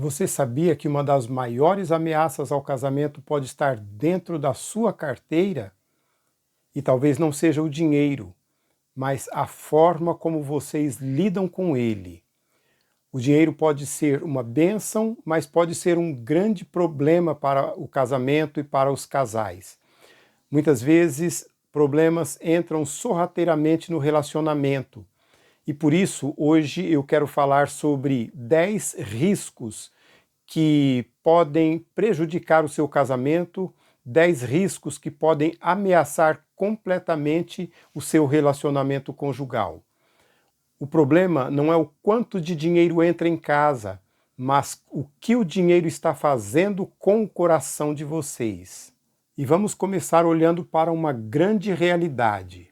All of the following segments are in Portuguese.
Você sabia que uma das maiores ameaças ao casamento pode estar dentro da sua carteira? E talvez não seja o dinheiro, mas a forma como vocês lidam com ele. O dinheiro pode ser uma bênção, mas pode ser um grande problema para o casamento e para os casais. Muitas vezes, problemas entram sorrateiramente no relacionamento. E por isso, hoje eu quero falar sobre 10 riscos que podem prejudicar o seu casamento, 10 riscos que podem ameaçar completamente o seu relacionamento conjugal. O problema não é o quanto de dinheiro entra em casa, mas o que o dinheiro está fazendo com o coração de vocês. E vamos começar olhando para uma grande realidade.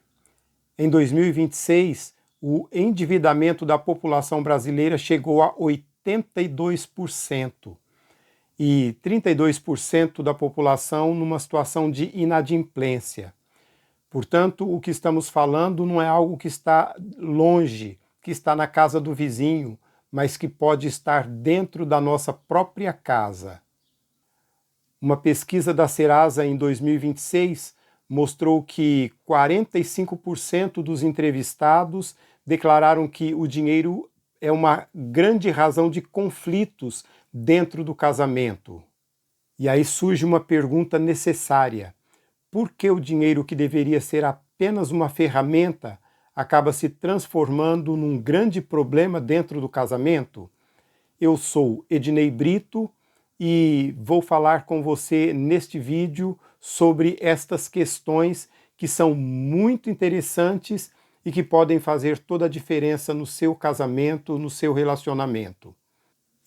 Em 2026, o endividamento da população brasileira chegou a 82% e 32% da população numa situação de inadimplência. Portanto, o que estamos falando não é algo que está longe, que está na casa do vizinho, mas que pode estar dentro da nossa própria casa. Uma pesquisa da Serasa em 2026 mostrou que 45% dos entrevistados declararam que o dinheiro é uma grande razão de conflitos dentro do casamento. E aí surge uma pergunta necessária: por que o dinheiro, que deveria ser apenas uma ferramenta, acaba se transformando num grande problema dentro do casamento? Eu sou Ednei Brito e vou falar com você neste vídeo sobre estas questões que são muito interessantes e que podem fazer toda a diferença no seu casamento, no seu relacionamento.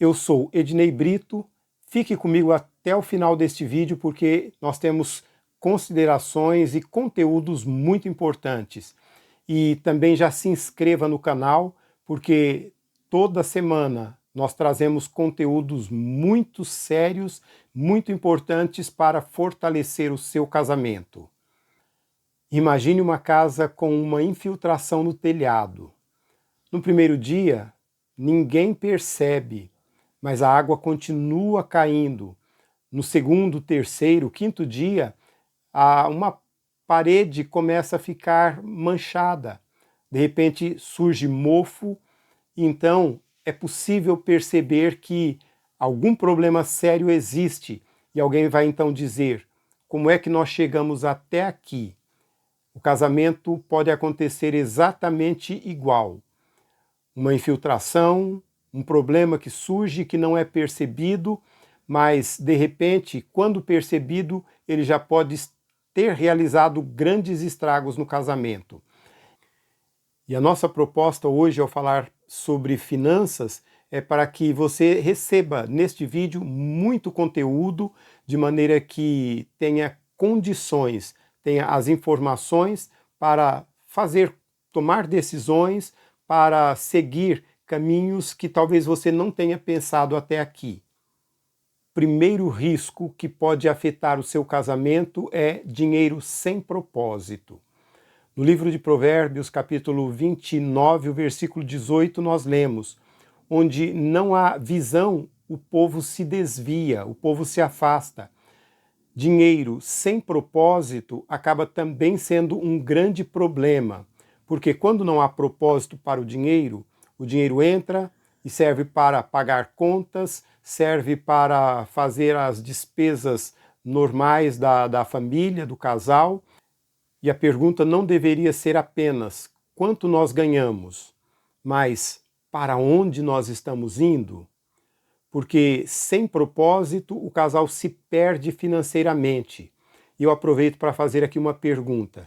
Eu sou Ednei Brito, fique comigo até o final deste vídeo porque nós temos considerações e conteúdos muito importantes. E também já se inscreva no canal porque toda semana nós trazemos conteúdos muito sérios, muito importantes para fortalecer o seu casamento. Imagine uma casa com uma infiltração no telhado. No primeiro dia, ninguém percebe, mas a água continua caindo. No segundo, terceiro, quinto dia, uma parede começa a ficar manchada. De repente surge mofo, então é possível perceber que algum problema sério existe. E alguém vai então dizer: como é que nós chegamos até aqui? O casamento pode acontecer exatamente igual. Uma infiltração, um problema que surge que não é percebido, mas de repente, quando percebido, ele já pode ter realizado grandes estragos no casamento. E a nossa proposta hoje, ao falar sobre finanças, é para que você receba neste vídeo muito conteúdo, de maneira que tenha condições, tenha as informações para tomar decisões, para seguir caminhos que talvez você não tenha pensado até aqui. Primeiro risco que pode afetar o seu casamento é dinheiro sem propósito. No livro de Provérbios, capítulo 29, o versículo 18, nós lemos: onde não há visão, o povo se desvia, o povo se afasta. Dinheiro sem propósito acaba também sendo um grande problema, porque quando não há propósito para o dinheiro entra e serve para pagar contas, serve para fazer as despesas normais da família, do casal. E a pergunta não deveria ser apenas quanto nós ganhamos, mas para onde nós estamos indo? Porque sem propósito o casal se perde financeiramente. E eu aproveito para fazer aqui uma pergunta: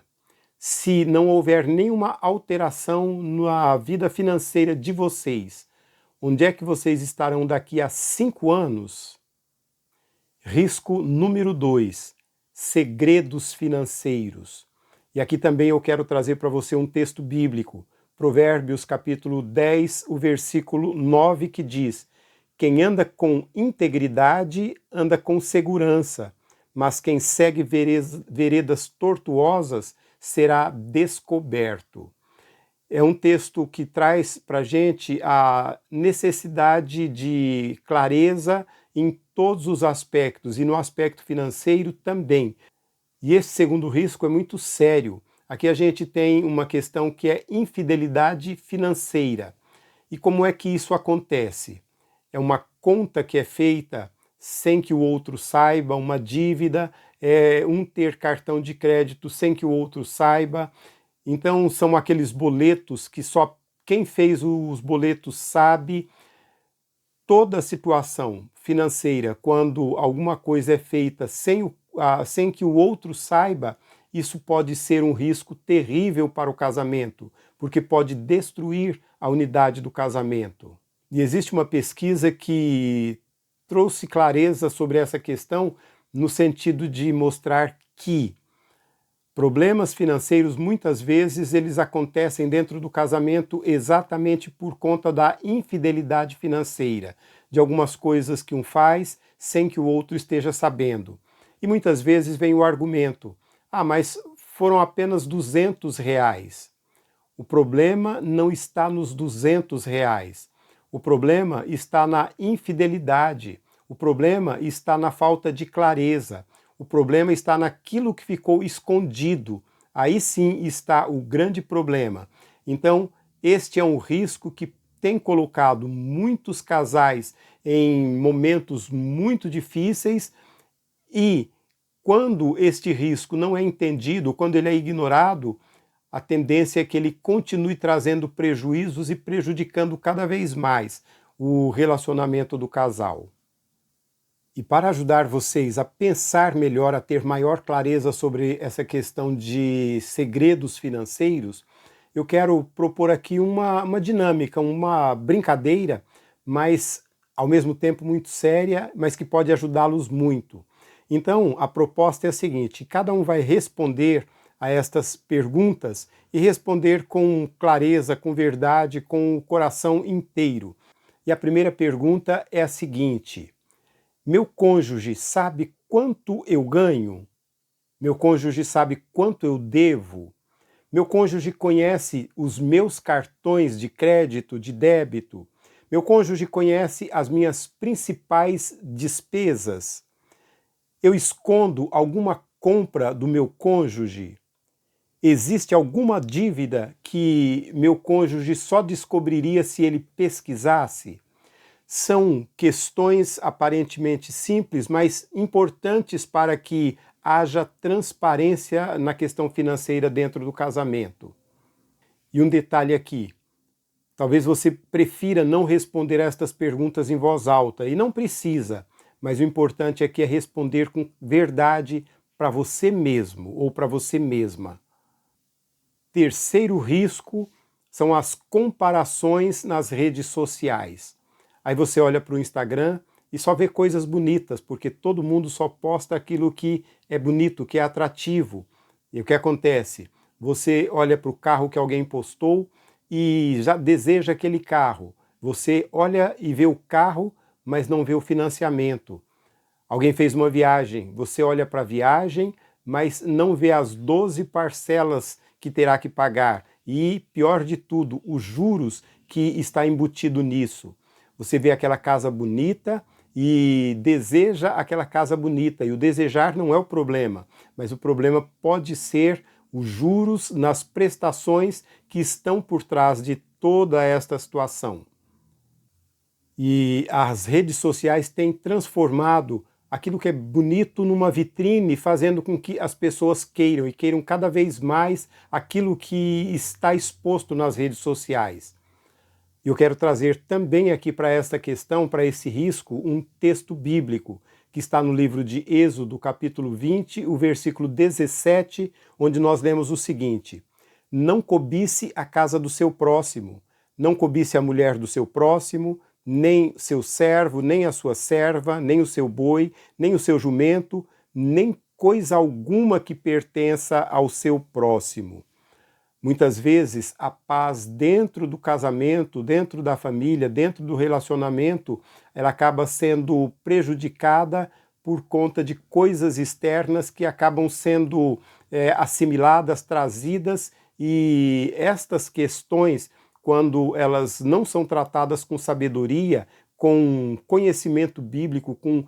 se não houver nenhuma alteração na vida financeira de vocês, onde é que vocês estarão daqui a 5 anos? Risco número 2, segredos financeiros. E aqui também eu quero trazer para você um texto bíblico, Provérbios capítulo 10, o versículo 9, que diz: quem anda com integridade anda com segurança, mas quem segue veredas tortuosas será descoberto. É um texto que traz para a gente a necessidade de clareza em todos os aspectos e no aspecto financeiro também. E esse segundo risco é muito sério. Aqui a gente tem uma questão que é infidelidade financeira. E como é que isso acontece? É uma conta que é feita sem que o outro saiba, uma dívida, é um ter cartão de crédito sem que o outro saiba. Então são aqueles boletos que só quem fez os boletos sabe. Toda situação financeira, quando alguma coisa é feita sem que o outro saiba, isso pode ser um risco terrível para o casamento, porque pode destruir a unidade do casamento. E existe uma pesquisa que trouxe clareza sobre essa questão no sentido de mostrar que problemas financeiros, muitas vezes, eles acontecem dentro do casamento exatamente por conta da infidelidade financeira, de algumas coisas que um faz sem que o outro esteja sabendo. E muitas vezes vem o argumento, mas foram apenas R$ 200. O problema não está nos R$ 200. O problema está na infidelidade. O problema está na falta de clareza. O problema está naquilo que ficou escondido. Aí sim está o grande problema. Então, este é um risco que tem colocado muitos casais em momentos muito difíceis e quando este risco não é entendido, quando ele é ignorado, a tendência é que ele continue trazendo prejuízos e prejudicando cada vez mais o relacionamento do casal. E para ajudar vocês a pensar melhor, a ter maior clareza sobre essa questão de segredos financeiros, eu quero propor aqui uma dinâmica, uma brincadeira, mas ao mesmo tempo muito séria, mas que pode ajudá-los muito. Então, a proposta é a seguinte: cada um vai responder a estas perguntas e responder com clareza, com verdade, com o coração inteiro. E a primeira pergunta é a seguinte: meu cônjuge sabe quanto eu ganho? Meu cônjuge sabe quanto eu devo? Meu cônjuge conhece os meus cartões de crédito, de débito? Meu cônjuge conhece as minhas principais despesas? Eu escondo alguma compra do meu cônjuge? Existe alguma dívida que meu cônjuge só descobriria se ele pesquisasse? São questões aparentemente simples, mas importantes para que haja transparência na questão financeira dentro do casamento. E um detalhe aqui: talvez você prefira não responder a estas perguntas em voz alta, e não precisa, mas o importante aqui é responder com verdade para você mesmo ou para você mesma. Terceiro risco são as comparações nas redes sociais. Aí você olha para o Instagram e só vê coisas bonitas, porque todo mundo só posta aquilo que é bonito, que é atrativo. E o que acontece? Você olha para o carro que alguém postou e já deseja aquele carro. Você olha e vê o carro, mas não vê o financiamento. Alguém fez uma viagem, você olha para a viagem, mas não vê as 12 parcelas que terá que pagar. E, pior de tudo, os juros que está embutido nisso. Você vê aquela casa bonita e deseja aquela casa bonita. E o desejar não é o problema, mas o problema pode ser os juros nas prestações que estão por trás de toda esta situação. E as redes sociais têm transformado aquilo que é bonito numa vitrine, fazendo com que as pessoas queiram e queiram cada vez mais aquilo que está exposto nas redes sociais. E eu quero trazer também aqui para esta questão, para esse risco, um texto bíblico que está no livro de Êxodo, capítulo 20, o versículo 17, onde nós lemos o seguinte: não cobice a casa do seu próximo, não cobice a mulher do seu próximo, nem seu servo, nem a sua serva, nem o seu boi, nem o seu jumento, nem coisa alguma que pertença ao seu próximo. Muitas vezes a paz dentro do casamento, dentro da família, dentro do relacionamento, ela acaba sendo prejudicada por conta de coisas externas que acabam sendo assimiladas, trazidas e estas questões, quando elas não são tratadas com sabedoria, com conhecimento bíblico, com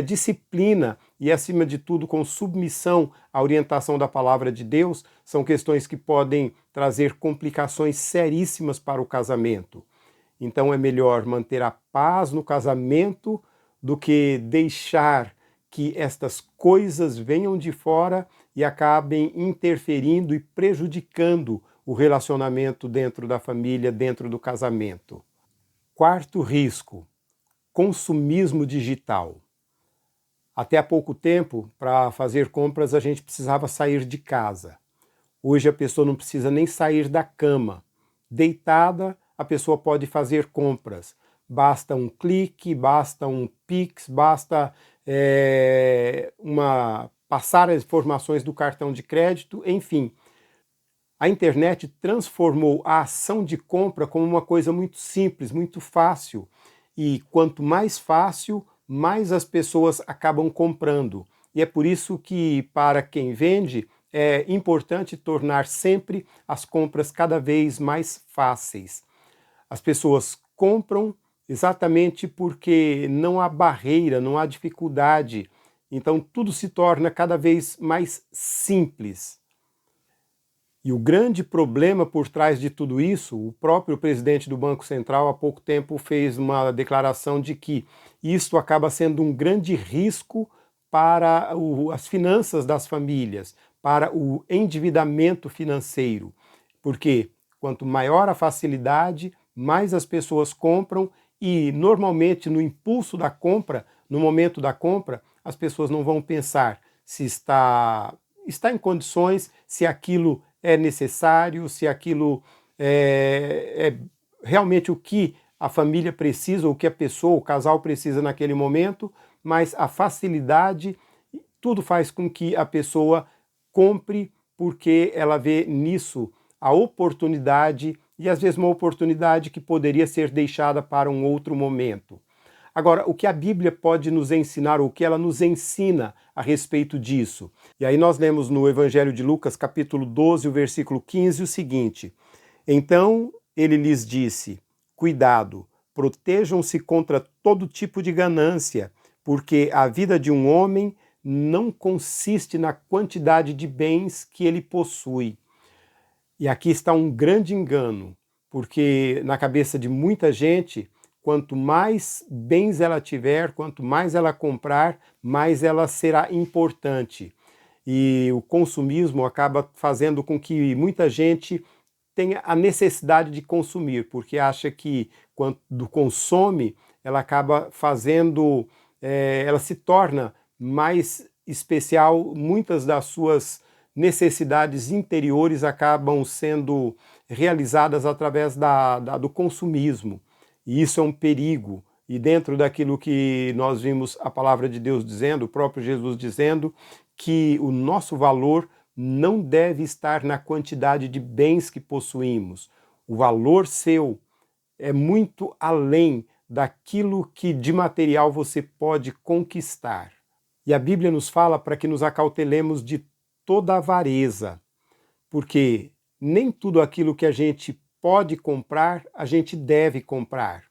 disciplina e, acima de tudo, com submissão à orientação da palavra de Deus, são questões que podem trazer complicações seríssimas para o casamento. Então é melhor manter a paz no casamento do que deixar que estas coisas venham de fora e acabem interferindo e prejudicando o relacionamento dentro da família, dentro do casamento. Quarto risco: consumismo digital. Até há pouco tempo, para fazer compras, a gente precisava sair de casa. Hoje a pessoa não precisa nem sair da cama. Deitada, a pessoa pode fazer compras. Basta um clique, basta um Pix, basta passar as informações do cartão de crédito, enfim. A internet transformou a ação de compra como uma coisa muito simples, muito fácil. E quanto mais fácil, mais as pessoas acabam comprando. E é por isso que, para quem vende, é importante tornar sempre as compras cada vez mais fáceis. As pessoas compram exatamente porque não há barreira, não há dificuldade. Então tudo se torna cada vez mais simples. E o grande problema por trás de tudo isso, o próprio presidente do Banco Central há pouco tempo fez uma declaração de que isso acaba sendo um grande risco para as finanças das famílias, para o endividamento financeiro. Porque quanto maior a facilidade, mais as pessoas compram e normalmente no impulso da compra, no momento da compra, as pessoas não vão pensar se está em condições, se aquilo é necessário, se aquilo é realmente o que a família precisa, o que a pessoa, o casal precisa naquele momento, mas a facilidade, tudo faz com que a pessoa compre porque ela vê nisso a oportunidade e às vezes uma oportunidade que poderia ser deixada para um outro momento. Agora, o que a Bíblia pode nos ensinar, ou o que ela nos ensina a respeito disso? E aí nós lemos no Evangelho de Lucas, capítulo 12, o versículo 15, o seguinte: Então ele lhes disse, cuidado, protejam-se contra todo tipo de ganância, porque a vida de um homem não consiste na quantidade de bens que ele possui. E aqui está um grande engano, porque na cabeça de muita gente, quanto mais bens ela tiver, quanto mais ela comprar, mais ela será importante. E o consumismo acaba fazendo com que muita gente tenha a necessidade de consumir, porque acha que quando consome, ela acaba fazendo, ela se torna mais especial, muitas das suas necessidades interiores acabam sendo realizadas através do consumismo. E isso é um perigo. E dentro daquilo que nós vimos a palavra de Deus dizendo, o próprio Jesus dizendo, que o nosso valor não deve estar na quantidade de bens que possuímos. O valor seu é muito além daquilo que de material você pode conquistar. E a Bíblia nos fala para que nos acautelemos de toda avareza, porque nem tudo aquilo que a gente pode comprar, a gente deve comprar.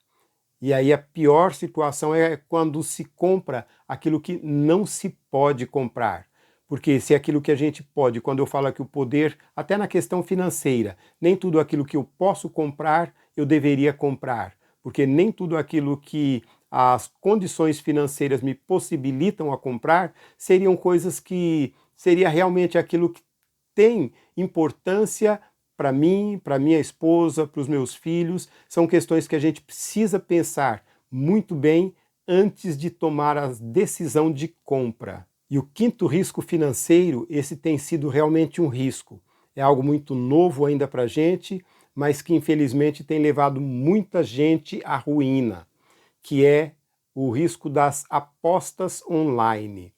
E aí a pior situação é quando se compra aquilo que não se pode comprar. Porque se é aquilo que a gente pode, quando eu falo aqui o poder, até na questão financeira, nem tudo aquilo que eu posso comprar, eu deveria comprar. Porque nem tudo aquilo que as condições financeiras me possibilitam a comprar seriam coisas que seria realmente aquilo que tem importância para mim, para minha esposa, para os meus filhos. São questões que a gente precisa pensar muito bem antes de tomar a decisão de compra. E o quinto risco financeiro, esse tem sido realmente um risco. É algo muito novo ainda para a gente, mas que infelizmente tem levado muita gente à ruína, que é o risco das apostas online.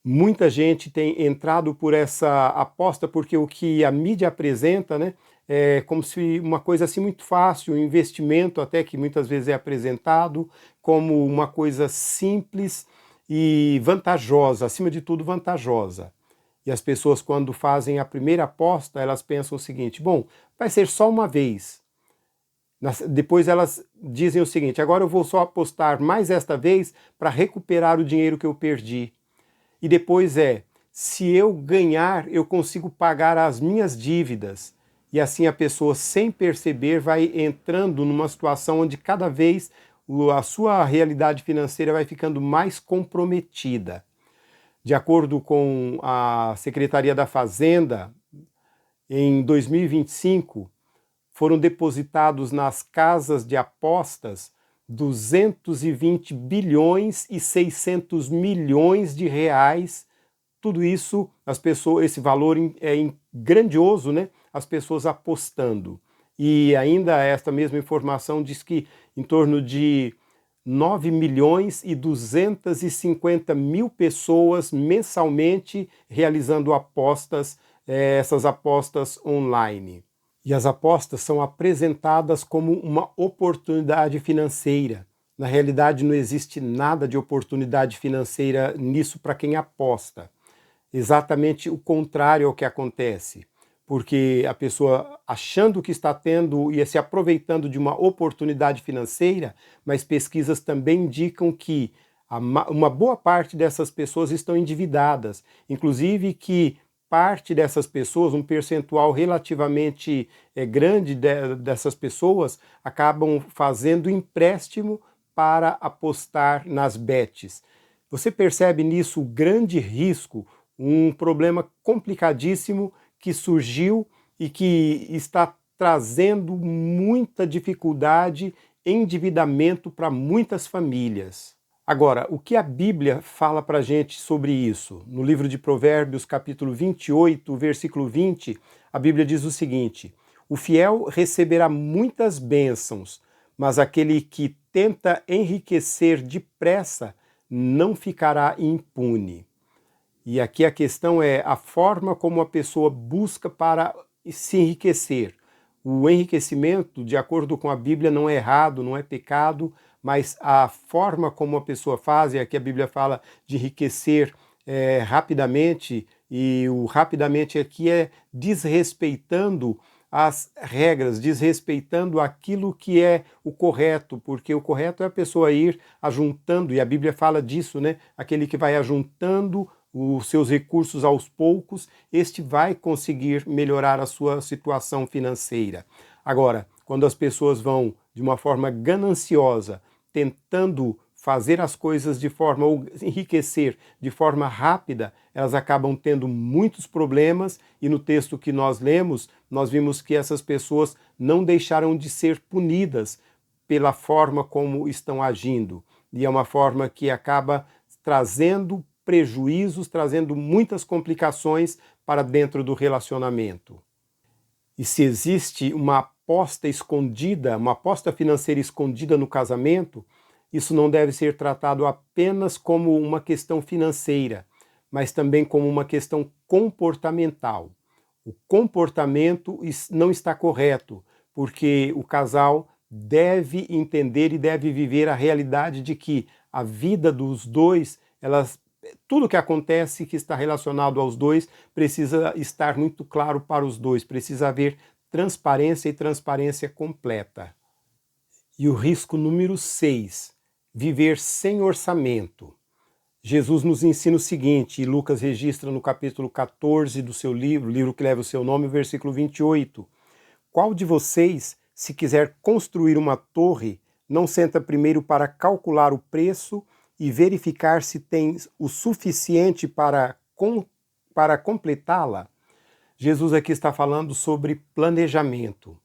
Muita gente tem entrado por essa aposta porque o que a mídia apresenta, né, é como se uma coisa assim muito fácil, um investimento até que muitas vezes é apresentado como uma coisa simples e vantajosa, acima de tudo vantajosa. E as pessoas, quando fazem a primeira aposta, elas pensam o seguinte: bom, vai ser só uma vez. Depois elas dizem o seguinte: agora eu vou só apostar mais esta vez para recuperar o dinheiro que eu perdi. E depois se eu ganhar, eu consigo pagar as minhas dívidas. E assim a pessoa, sem perceber, vai entrando numa situação onde cada vez a sua realidade financeira vai ficando mais comprometida. De acordo com a Secretaria da Fazenda, em 2025, foram depositados nas casas de apostas 220 bilhões e 600 milhões de reais. Tudo isso, as pessoas, esse valor é grandioso, né? As pessoas apostando. E ainda esta mesma informação diz que em torno de 9 milhões e 250 mil pessoas mensalmente realizando apostas, essas apostas online. E as apostas são apresentadas como uma oportunidade financeira. Na realidade, não existe nada de oportunidade financeira nisso para quem aposta. Exatamente o contrário ao que acontece. Porque a pessoa achando que está tendo e se aproveitando de uma oportunidade financeira, mas pesquisas também indicam que uma boa parte dessas pessoas estão endividadas, inclusive que parte dessas pessoas, um percentual relativamente grande dessas pessoas, acabam fazendo empréstimo para apostar nas bets. Você percebe nisso o grande risco, um problema complicadíssimo que surgiu e que está trazendo muita dificuldade, endividamento para muitas famílias. Agora, o que a Bíblia fala para a gente sobre isso? No livro de Provérbios, capítulo 28, versículo 20, a Bíblia diz o seguinte: o fiel receberá muitas bênçãos, mas aquele que tenta enriquecer depressa não ficará impune. E aqui a questão é a forma como a pessoa busca para se enriquecer. O enriquecimento, de acordo com a Bíblia, não é errado, não é pecado, mas a forma como a pessoa faz, e aqui a Bíblia fala de enriquecer rapidamente, e o rapidamente aqui é desrespeitando as regras, desrespeitando aquilo que é o correto, porque o correto é a pessoa ir ajuntando, e a Bíblia fala disso, né? Aquele que vai ajuntando os seus recursos aos poucos, este vai conseguir melhorar a sua situação financeira. Agora, quando as pessoas vão de uma forma gananciosa, tentando fazer as coisas de forma, ou enriquecer de forma rápida, elas acabam tendo muitos problemas, e no texto que nós lemos, nós vimos que essas pessoas não deixaram de ser punidas pela forma como estão agindo. E é uma forma que acaba trazendo prejuízos, trazendo muitas complicações para dentro do relacionamento. E se existe uma aposta escondida, uma aposta financeira escondida no casamento, isso não deve ser tratado apenas como uma questão financeira, mas também como uma questão comportamental. O comportamento não está correto, porque o casal deve entender e deve viver a realidade de que a vida dos dois, tudo que acontece que está relacionado aos dois precisa estar muito claro para os dois, precisa haver transparência e transparência completa. E o risco número 6, viver sem orçamento. Jesus nos ensina o seguinte, e Lucas registra no capítulo 14 do seu livro, o livro que leva o seu nome, versículo 28. Qual de vocês, se quiser construir uma torre, não senta primeiro para calcular o preço e verificar se tem o suficiente para completá-la? Jesus aqui está falando sobre planejamento.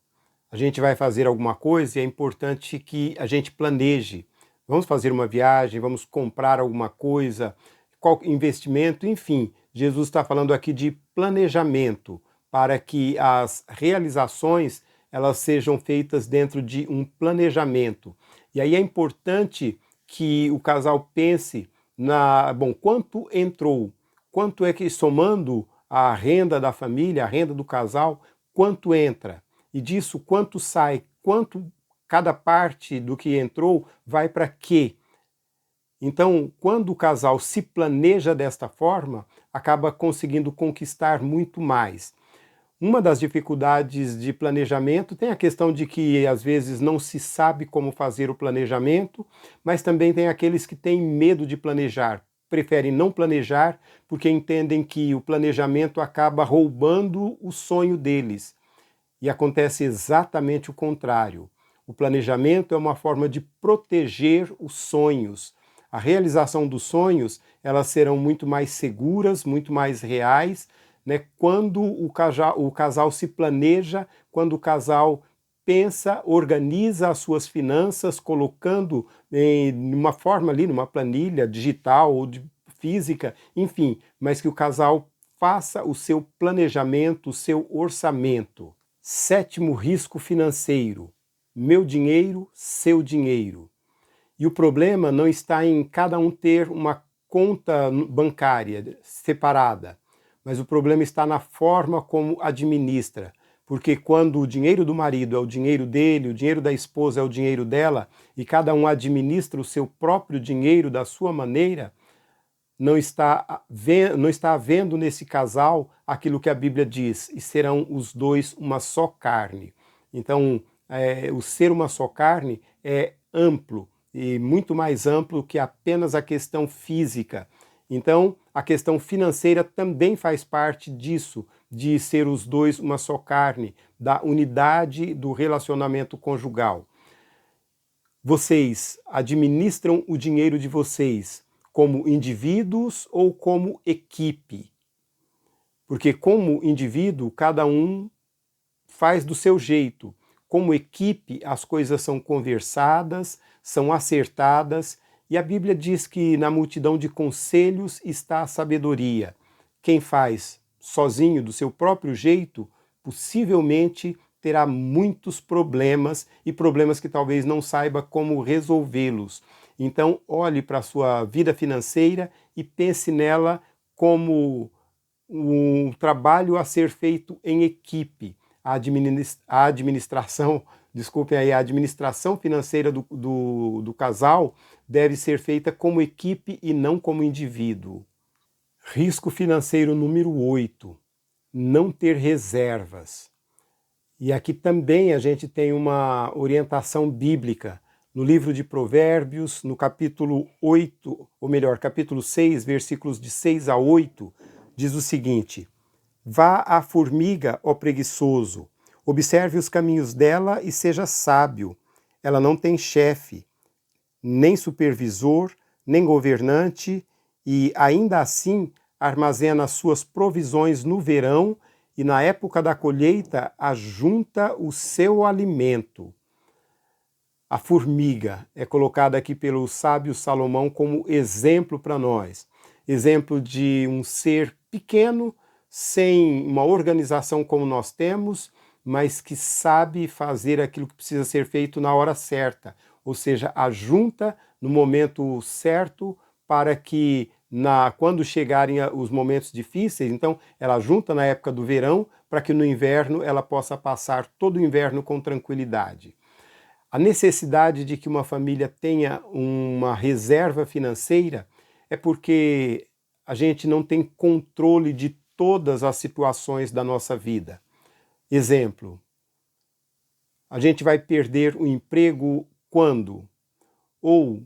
A gente vai fazer alguma coisa e é importante que a gente planeje. Vamos fazer uma viagem, vamos comprar alguma coisa, qual investimento, enfim. Jesus está falando aqui de planejamento para que as realizações elas sejam feitas dentro de um planejamento. E aí é importante que o casal pense quanto entrou, quanto é que somando a renda da família, a renda do casal, quanto entra, e disso quanto sai, quanto cada parte do que entrou vai para quê? Então, quando o casal se planeja desta forma, acaba conseguindo conquistar muito mais. Uma das dificuldades de planejamento tem a questão de que às vezes não se sabe como fazer o planejamento, mas também tem aqueles que têm medo de planejar, preferem não planejar porque entendem que o planejamento acaba roubando o sonho deles. E acontece exatamente o contrário. O planejamento é uma forma de proteger os sonhos. A realização dos sonhos, elas serão muito mais seguras, muito mais reais, né, quando o casal se planeja, quando o casal pensa, organiza as suas finanças, colocando em uma forma ali, numa planilha digital ou física, enfim, mas que o casal faça o seu planejamento, o seu orçamento. Sétimo risco financeiro: meu dinheiro, seu dinheiro. E o problema não está em cada um ter uma conta bancária separada, mas o problema está na forma como administra. Porque quando o dinheiro do marido é o dinheiro dele, o dinheiro da esposa é o dinheiro dela, e cada um administra o seu próprio dinheiro da sua maneira, não está havendo nesse casal aquilo que a Bíblia diz, e serão os dois uma só carne. Então, o ser uma só carne é amplo, e muito mais amplo que apenas a questão física. Então, a questão financeira também faz parte disso, de ser os dois uma só carne, da unidade do relacionamento conjugal. Vocês administram o dinheiro de vocês como indivíduos ou como equipe? Porque como indivíduo, cada um faz do seu jeito. Como equipe, as coisas são conversadas, são acertadas, e a Bíblia diz que na multidão de conselhos está a sabedoria. Quem faz sozinho, do seu próprio jeito, possivelmente terá muitos problemas e problemas que talvez não saiba como resolvê-los. Então, olhe para a sua vida financeira e pense nela como um trabalho a ser feito em equipe. A administração, desculpem aí, a administração financeira do casal deve ser feita como equipe e não como indivíduo. Risco financeiro número 8, não ter reservas. E aqui também a gente tem uma orientação bíblica. No livro de Provérbios, no capítulo 8, ou melhor, capítulo 6, versículos de 6 a 8, diz o seguinte: vá à formiga, ó preguiçoso, observe os caminhos dela e seja sábio. Ela não tem chefe, nem supervisor, nem governante, e ainda assim armazena suas provisões no verão e na época da colheita ajunta o seu alimento. A formiga é colocada aqui pelo sábio Salomão como exemplo para nós. Exemplo de um ser pequeno, sem uma organização como nós temos, mas que sabe fazer aquilo que precisa ser feito na hora certa. Ou seja, ajunta no momento certo para que quando chegarem os momentos difíceis, então ela junta na época do verão para que no inverno ela possa passar todo o inverno com tranquilidade. A necessidade de que uma família tenha uma reserva financeira é porque a gente não tem controle de todas as situações da nossa vida. Exemplo, a gente vai perder o emprego quando? Ou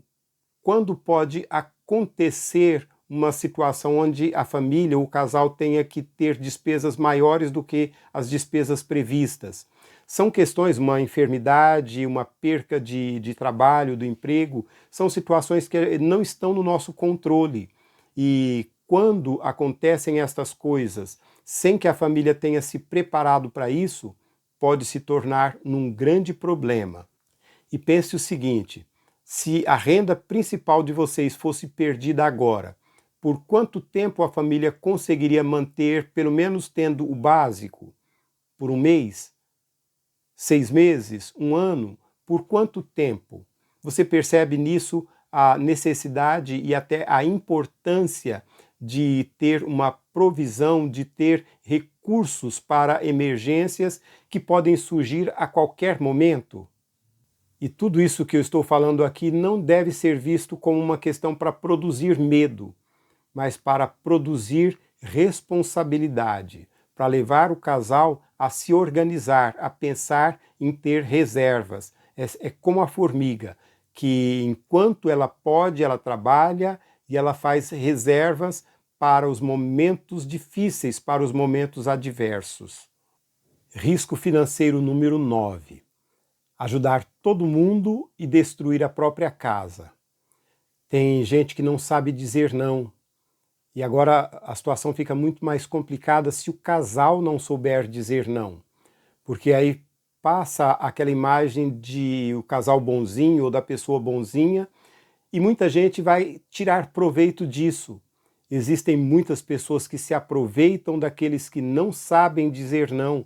quando pode acontecer uma situação onde a família ou o casal tenha que ter despesas maiores do que as despesas previstas. São questões, uma enfermidade, uma perca de trabalho, do emprego, são situações que não estão no nosso controle. E quando acontecem estas coisas, sem que a família tenha se preparado para isso, pode se tornar um grande problema. E pense o seguinte: se a renda principal de vocês fosse perdida agora, por quanto tempo a família conseguiria manter, pelo menos tendo o básico? Por um mês? 6 meses? Um ano? Por quanto tempo? Você percebe nisso a necessidade e até a importância de ter uma provisão, de ter recursos para emergências que podem surgir a qualquer momento? E tudo isso que eu estou falando aqui não deve ser visto como uma questão para produzir medo, mas para produzir responsabilidade, para levar o casal a se organizar, a pensar em ter reservas. É como a formiga, que enquanto ela pode, ela trabalha e ela faz reservas para os momentos difíceis, para os momentos adversos. Risco financeiro número 9. Ajudar todo mundo e destruir a própria casa. Tem gente que não sabe dizer não. E agora a situação fica muito mais complicada se o casal não souber dizer não. Porque aí passa aquela imagem de o casal bonzinho ou da pessoa bonzinha e muita gente vai tirar proveito disso. Existem muitas pessoas que se aproveitam daqueles que não sabem dizer não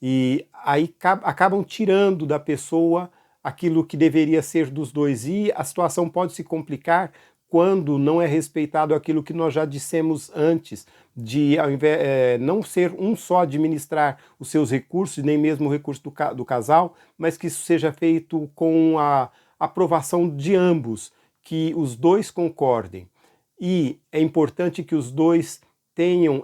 e aí acabam tirando da pessoa aquilo que deveria ser dos dois. E a situação pode se complicar quando não é respeitado aquilo que nós já dissemos antes, de ao invés, não ser um só administrar os seus recursos, nem mesmo o recurso do casal, mas que isso seja feito com a aprovação de ambos, que os dois concordem. E é importante que os dois tenham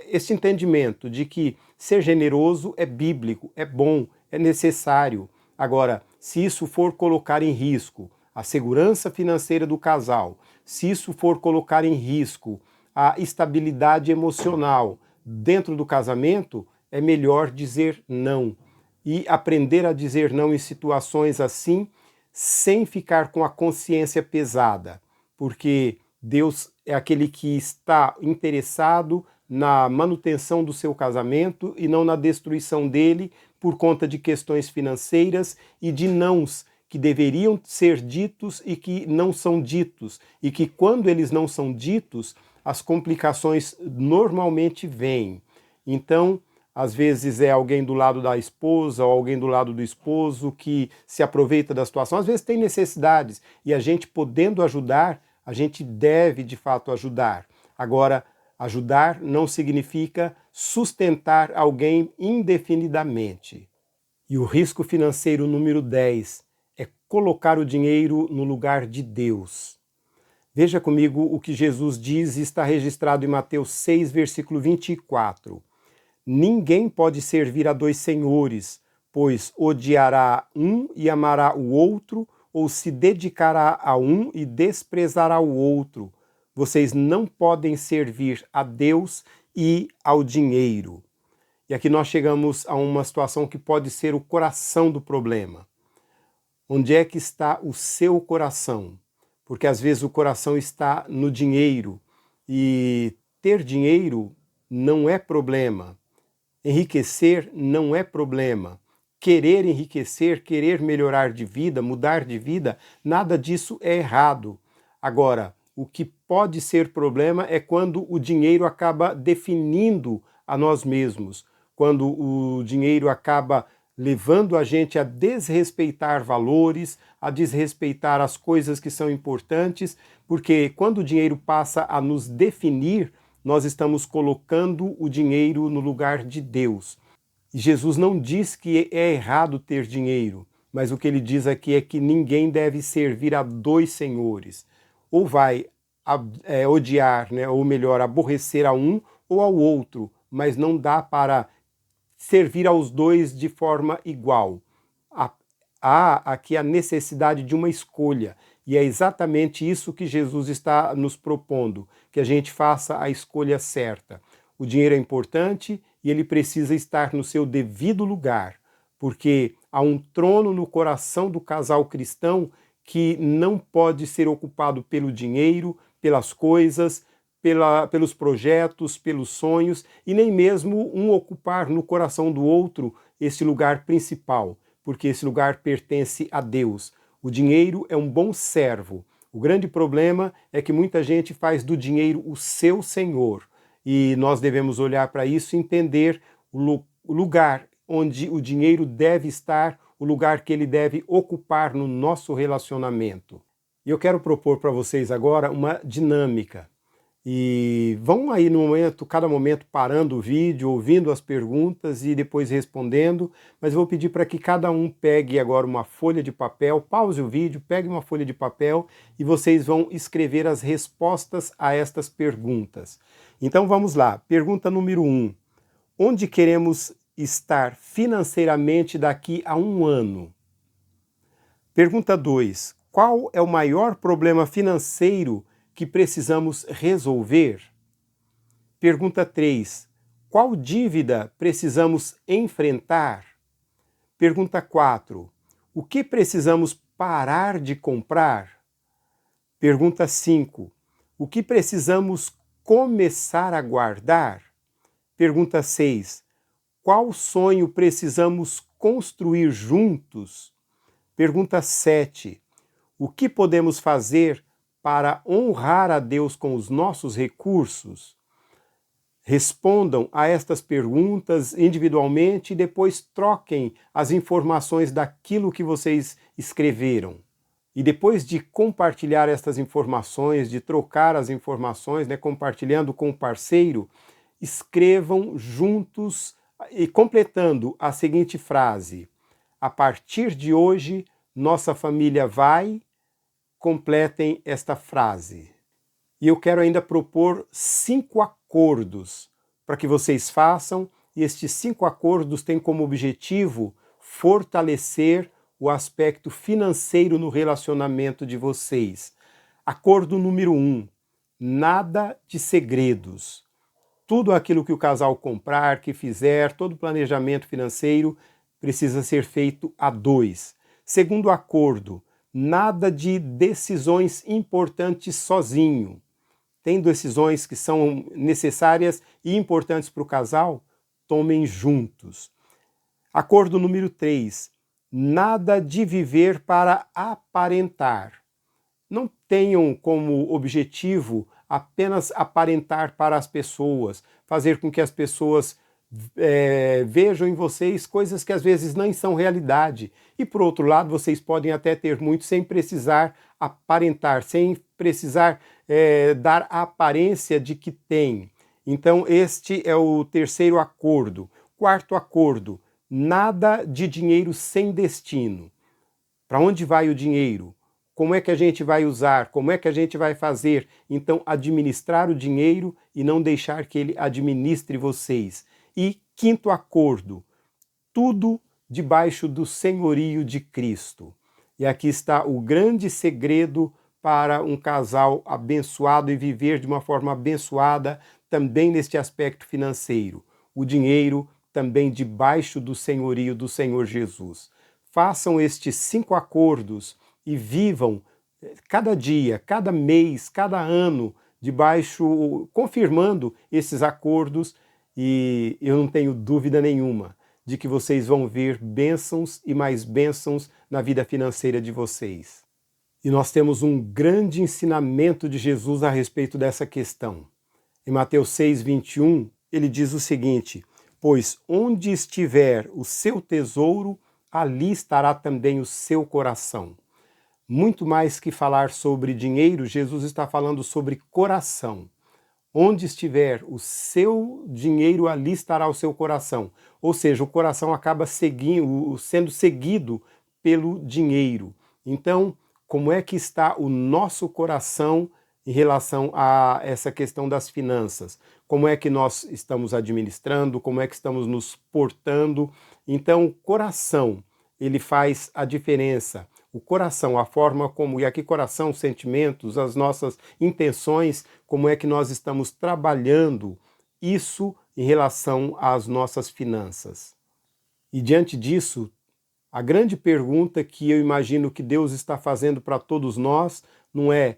esse entendimento de que ser generoso é bíblico, é bom, é necessário. Agora, se isso for colocar em risco a segurança financeira do casal, se isso for colocar em risco a estabilidade emocional dentro do casamento, é melhor dizer não. E aprender a dizer não em situações assim, sem ficar com a consciência pesada, porque Deus é aquele que está interessado na manutenção do seu casamento e não na destruição dele por conta de questões financeiras e de nãos que deveriam ser ditos e que não são ditos, e que quando eles não são ditos, as complicações normalmente vêm. Então, às vezes é alguém do lado da esposa ou alguém do lado do esposo que se aproveita da situação, às vezes tem necessidades, e a gente podendo ajudar, a gente deve de fato ajudar. Agora, ajudar não significa sustentar alguém indefinidamente. E o risco financeiro número 10 é colocar o dinheiro no lugar de Deus. Veja comigo o que Jesus diz e está registrado em Mateus 6, versículo 24. Ninguém pode servir a dois senhores, pois odiará um e amará o outro, ou se dedicará a um e desprezará o outro. Vocês não podem servir a Deus e ao dinheiro. E aqui nós chegamos a uma situação que pode ser o coração do problema. Onde é que está o seu coração? Porque às vezes o coração está no dinheiro e ter dinheiro não é problema. Enriquecer não é problema. Querer enriquecer, querer melhorar de vida, mudar de vida, nada disso é errado. Agora, o que pode ser problema é quando o dinheiro acaba definindo a nós mesmos, quando o dinheiro acaba levando a gente a desrespeitar valores, a desrespeitar as coisas que são importantes, porque quando o dinheiro passa a nos definir, nós estamos colocando o dinheiro no lugar de Deus. E Jesus não diz que é errado ter dinheiro, mas o que ele diz aqui é que ninguém deve servir a dois senhores. Ou vai odiar, né, ou melhor, aborrecer a um ou ao outro, mas não dá para servir aos dois de forma igual. Há aqui a necessidade de uma escolha, e é exatamente isso que Jesus está nos propondo, que a gente faça a escolha certa. O dinheiro é importante e ele precisa estar no seu devido lugar, porque há um trono no coração do casal cristão que não pode ser ocupado pelo dinheiro, pelas coisas, pelos projetos, pelos sonhos, e nem mesmo um ocupar no coração do outro esse lugar principal, porque esse lugar pertence a Deus. O dinheiro é um bom servo. O grande problema é que muita gente faz do dinheiro o seu senhor, e nós devemos olhar para isso e entender o lugar onde o dinheiro deve estar, o lugar que ele deve ocupar no nosso relacionamento. E eu quero propor para vocês agora uma dinâmica. E vão aí no momento, cada momento parando o vídeo, ouvindo as perguntas e depois respondendo, mas eu vou pedir para que cada um pegue agora uma folha de papel, pause o vídeo, pegue uma folha de papel e vocês vão escrever as respostas a estas perguntas. Então vamos lá, pergunta número 1. Onde queremos estar financeiramente daqui a um ano? Pergunta 2. Qual é o maior problema financeiro que precisamos resolver? Pergunta 3. Qual dívida precisamos enfrentar? Pergunta 4. O que precisamos parar de comprar? Pergunta 5. O que precisamos começar a guardar? Pergunta 6. Qual sonho precisamos construir juntos? Pergunta 7. O que podemos fazer para honrar a Deus com os nossos recursos? Respondam a estas perguntas individualmente e depois troquem as informações daquilo que vocês escreveram. E depois de compartilhar estas informações, de trocar as informações, compartilhando com o parceiro, escrevam juntos e completando a seguinte frase: a partir de hoje, nossa família vai... Completem esta frase. E eu quero ainda propor 5 acordos para que vocês façam, e estes 5 acordos têm como objetivo fortalecer o aspecto financeiro no relacionamento de vocês. Acordo número 1. Nada de segredos. Tudo aquilo que o casal comprar, que fizer, todo planejamento financeiro precisa ser feito a 2. Segundo acordo, nada de decisões importantes sozinho. Tem decisões que são necessárias e importantes para o casal? Tomem juntos. Acordo número 3. Nada de viver para aparentar. Não tenham como objetivo apenas aparentar para as pessoas, fazer com que as pessoas vejam em vocês coisas que às vezes nem são realidade. E por outro lado, vocês podem até ter muito sem precisar aparentar, sem precisar dar a aparência de que tem. Então este é o terceiro acordo. Quarto acordo, nada de dinheiro sem destino. Para onde vai o dinheiro? Como é que a gente vai usar? Como é que a gente vai fazer? Então, administrar o dinheiro e não deixar que ele administre vocês. E quinto acordo, tudo debaixo do senhorio de Cristo. E aqui está o grande segredo para um casal abençoado e viver de uma forma abençoada também neste aspecto financeiro. O dinheiro também debaixo do senhorio do Senhor Jesus. Façam estes 5 acordos e vivam cada dia, cada mês, cada ano, confirmando esses acordos, e eu não tenho dúvida nenhuma de que vocês vão ver bênçãos e mais bênçãos na vida financeira de vocês. E nós temos um grande ensinamento de Jesus a respeito dessa questão. Em Mateus 6:21, ele diz o seguinte: pois onde estiver o seu tesouro, ali estará também o seu coração. Muito mais que falar sobre dinheiro, Jesus está falando sobre coração. Onde estiver o seu dinheiro, ali estará o seu coração. Ou seja, o coração acaba sendo seguido pelo dinheiro. Então, como é que está o nosso coração em relação a essa questão das finanças? Como é que nós estamos administrando? Como é que estamos nos portando? Então, o coração, ele faz a diferença. O coração, a forma como, e aqui coração, sentimentos, as nossas intenções, como é que nós estamos trabalhando isso em relação às nossas finanças. E diante disso, a grande pergunta que eu imagino que Deus está fazendo para todos nós não é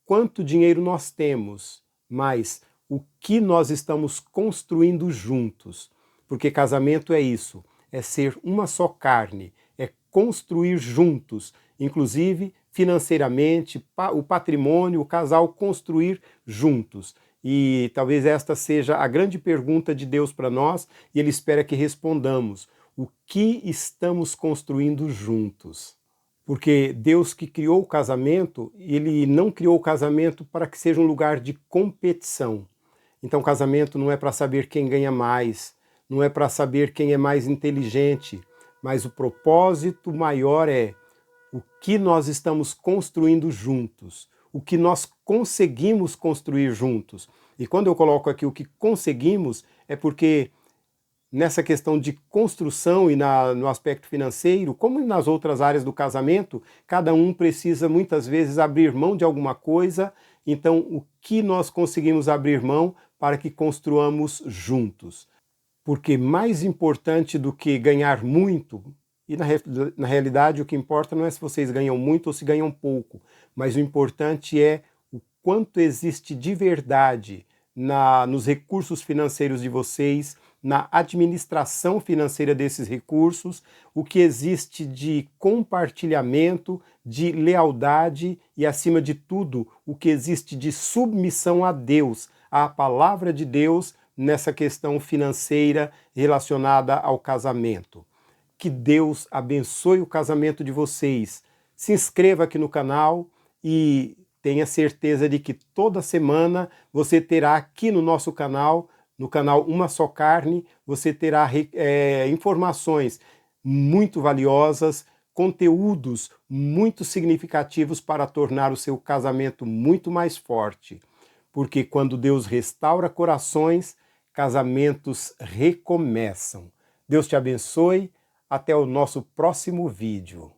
quanto dinheiro nós temos, mas o que nós estamos construindo juntos. Porque casamento é isso, é ser uma só carne, é construir juntos, inclusive financeiramente, o patrimônio, o casal construir juntos. E talvez esta seja a grande pergunta de Deus para nós, e Ele espera que respondamos: o que estamos construindo juntos? Porque Deus que criou o casamento, Ele não criou o casamento para que seja um lugar de competição. Então, casamento não é para saber quem ganha mais, não é para saber quem é mais inteligente, mas o propósito maior é o que nós estamos construindo juntos, o que nós conseguimos construir juntos. E quando eu coloco aqui o que conseguimos, é porque nessa questão de construção e no aspecto financeiro, como nas outras áreas do casamento, cada um precisa muitas vezes abrir mão de alguma coisa. Então, o que nós conseguimos abrir mão para que construamos juntos? Porque mais importante do que ganhar muito, e na realidade o que importa não é se vocês ganham muito ou se ganham pouco, mas o importante é o quanto existe de verdade nos recursos financeiros de vocês, na administração financeira desses recursos, o que existe de compartilhamento, de lealdade e, acima de tudo, o que existe de submissão a Deus, à palavra de Deus nessa questão financeira relacionada ao casamento. Que Deus abençoe o casamento de vocês. Se inscreva aqui no canal e tenha certeza de que toda semana você terá aqui no nosso canal, no canal Uma Só Carne, você terá informações muito valiosas, conteúdos muito significativos para tornar o seu casamento muito mais forte. Porque quando Deus restaura corações, casamentos recomeçam. Deus te abençoe. Até o nosso próximo vídeo.